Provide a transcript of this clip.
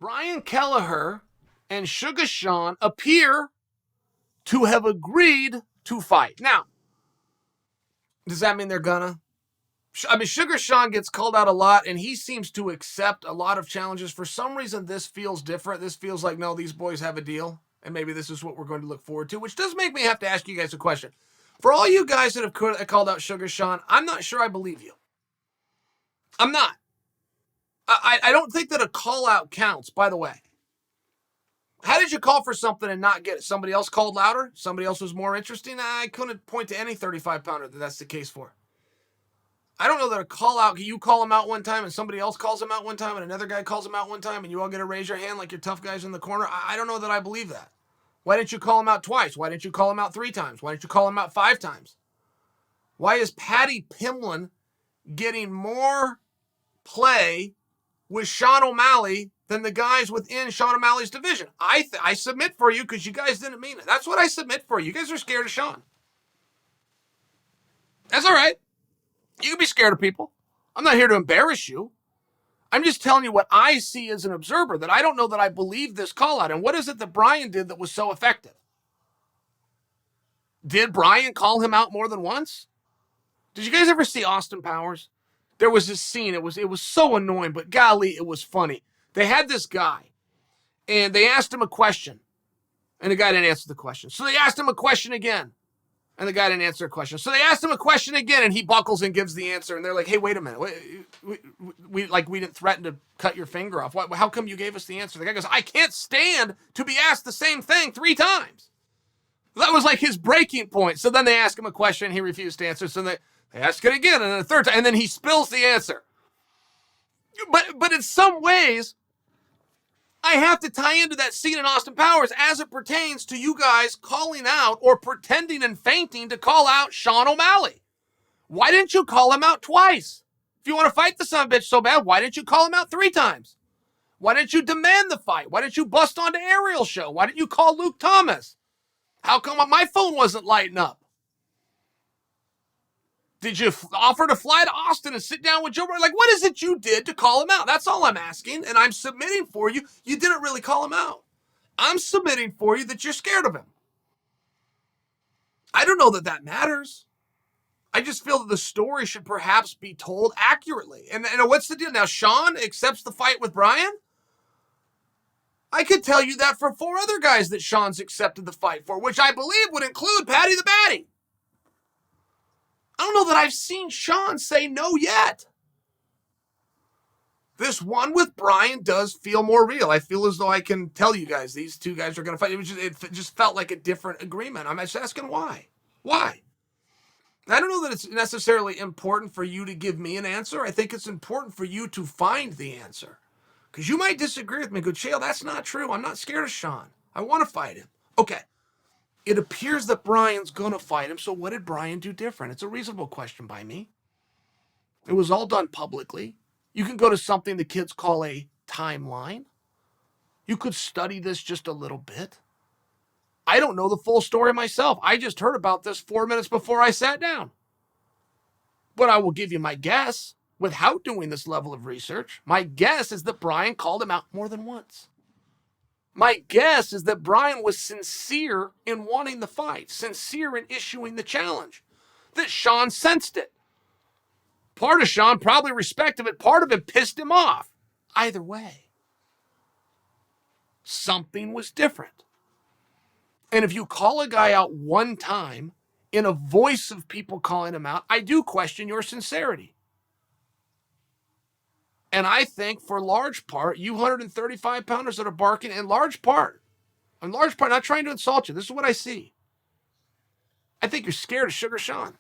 Brian Kelleher and Suga Sean appear to have agreed to fight. Now, does that mean they're gonna? I mean, Suga Sean gets called out a lot, and he seems to accept a lot of challenges. For some reason, this feels different. This feels like, no, these boys have a deal, and maybe this is what we're going to look forward to, which does make me have to ask you guys a question. For all you guys that have called out Suga Sean, I'm not sure I believe you. I'm not. I don't think that a call-out counts, by the way. How did you call for something and not get it? Somebody else called louder? Somebody else was more interesting? I couldn't point to any 35-pounder that that's the case for. I don't know that a call-out, you call him out one time and somebody else calls him out one time and another guy calls him out one time and you all get to raise your hand like you're tough guys in the corner. I don't know that I believe that. Why didn't you call him out twice? Why didn't you call him out 3 times? Why didn't you call him out 5 times? Why is Patty Pimlin getting more play with Sean O'Malley than the guys within Sean O'Malley's division? I submit for you because you guys didn't mean it. That's what I submit for you. You guys are scared of Sean. That's all right. You can be scared of people. I'm not here to embarrass you. I'm just telling you what I see as an observer, that I don't know that I believe this call out. And what is it that Brian did that was so effective? Did Brian call him out more than once? Did you guys ever see Austin Powers? There was this scene. It was so annoying, but golly, it was funny. They had this guy, and they asked him a question, and the guy didn't answer the question. So they asked him a question again, and the guy didn't answer a question. So they asked him a question again, and he buckles and gives the answer. And they're like, "Hey, wait a minute. We didn't threaten to cut your finger off. How come you gave us the answer?" The guy goes, "I can't stand to be asked the same thing 3 times." That was like his breaking point. So then they ask him a question, and he refused to answer. So they ask it again, and then a 3rd time, and then he spills the answer. But in some ways, I have to tie into that scene in Austin Powers as it pertains to you guys calling out or pretending and feinting to call out Sean O'Malley. Why didn't you call him out twice? If you want to fight the son of a bitch so bad, why didn't you call him out 3 times? Why didn't you demand the fight? Why didn't you bust onto Ariel's show? Why didn't you call Luke Thomas? How come my phone wasn't lighting up? Did you offer to fly to Austin and sit down with Joe Rogan? Like, what is it you did to call him out? That's all I'm asking, and I'm submitting for you. You didn't really call him out. I'm submitting for you that you're scared of him. I don't know that that matters. I just feel that the story should perhaps be told accurately. And what's the deal? Now, Sean accepts the fight with Brian? I could tell you that for 4 other guys that Sean's accepted the fight for, which I believe would include Patty the Batty. I don't know that I've seen Sean say no yet. This one with Brian does feel more real. I feel as though I can tell you guys these 2 guys are going to fight. It just felt like a different agreement. I'm just asking why. Why? I don't know that it's necessarily important for you to give me an answer. I think it's important for you to find the answer. Because you might disagree with me. Go, Chael, that's not true. I'm not scared of Sean. I want to fight him. Okay. It appears that Brian's going to fight him, so what did Brian do different? It's a reasonable question by me. It was all done publicly. You can go to something the kids call a timeline. You could study this just a little bit. I don't know the full story myself. I just heard about this 4 minutes before I sat down. But I will give you my guess without doing this level of research. My guess is that Brian called him out more than once. My guess is that Brian was sincere in wanting the fight, sincere in issuing the challenge, that Sean sensed it. Part of Sean probably respected it, part of it pissed him off. Either way, something was different. And if you call a guy out one time in a voice of people calling him out, I do question your sincerity. And I think for large part, you 135-pounders that are barking, in large part, not trying to insult you. This is what I see. I think you're scared of Suga Sean.